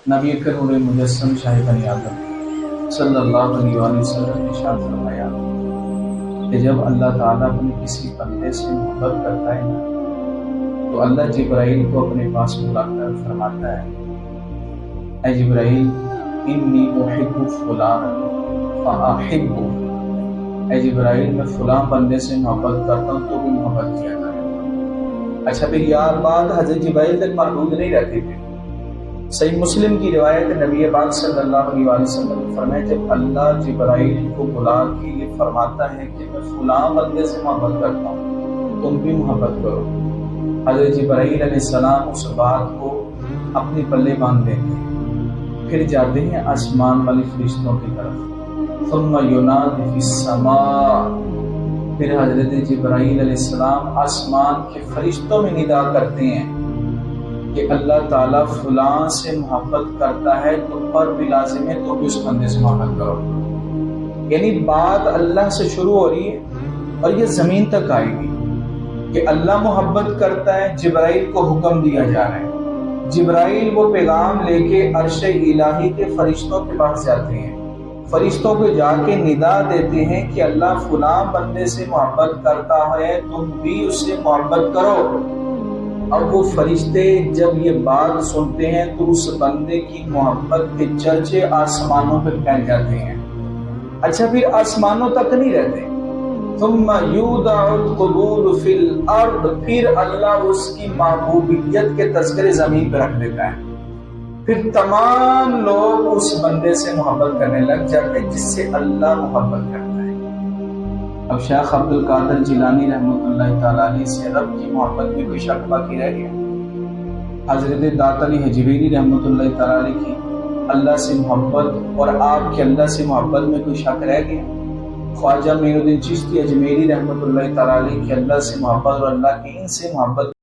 نبی کریم مجسم شاہ بنی آدم صلی اللہ علیہ وآلہ وسلم نے ارشاد فرمایا کہ جب اللہ تعالیٰ اپنے کسی بندے سے محبت کرتا ہے نا تو اللہ جبرائیل کو اپنے پاس بلا کر فرماتا ہے، اے جبرائیل انی احب فلانا فاحبہ، اے جبرائیل میں فلاں بندے سے محبت کرتا ہوں تو بھی محبت کیا کرے۔ اچھا پھر یار بات حضرت جبرائیل تک محدود نہیں رہتی تھی۔ صحیح مسلم کی روایت نبی پاک صلی اللہ علیہ وآلہ وسلم نے فرمایا جب اللہ جبرائیل کو بلا کے یہ فرماتا ہے کہ میں فلاں بندے سے محبت کرتا ہوں تم بھی محبت کرو، حضرت جبرائیل علیہ السلام اس بات کو اپنی پلے باندھ دیتے ہیں، پھر جاتے ہیں آسمان والی فرشتوں کی طرف، ثم ینادی فی السماء، پھر حضرت جبرائیل علیہ السلام آسمان کے فرشتوں میں ندا کرتے ہیں کہ اللہ تعالیٰ فلاں سے محبت کرتا ہے تم پر بھی لازم ہے تو بھی اس بندے سے محبت کرو۔ یعنی بات اللہ سے شروع ہو رہی ہے اور یہ زمین تک آئے گی کہ اللہ محبت کرتا ہے، جبرائیل کو حکم دیا جا رہا ہے، جبرائیل وہ پیغام لے کے عرش الہی کے فرشتوں کے پاس جاتے ہیں، فرشتوں کو جا کے ندا دیتے ہیں کہ اللہ فلاں بندے سے محبت کرتا ہے تم بھی اس سے محبت کرو۔ اب وہ فرشتے جب یہ بات سنتے ہیں تو اس بندے کی محبت کے چرچے آسمانوں پہ پھیل جاتے ہیں۔ اچھا پھر آسمانوں تک نہیں رہتے، ثم یودع القبول فی الارض، پھر اللہ اس کی محبوبیت کے تذکرے زمین پہ رکھ دیتا ہے، پھر تمام لوگ اس بندے سے محبت کرنے لگ جاتے ہیں جس سے اللہ محبت کرتا ہے۔ اب شیخ عبد القادر جیلانی رحمۃ اللہ تعالیٰ علیہ سے رب کی محبت میں کوئی شک باقی رہ گیا؟ حضرت داتا علی حجویری رحمۃ اللہ تعالیٰ علیہ کی اللہ سے محبت اور آپ کے اللہ سے محبت میں کوئی شک رہ گیا؟ خواجہ معین الدین چشتی اجمیری رحمۃ اللہ تعالیٰ علیہ کی اللہ سے محبت اور اللہ کی ان سے محبت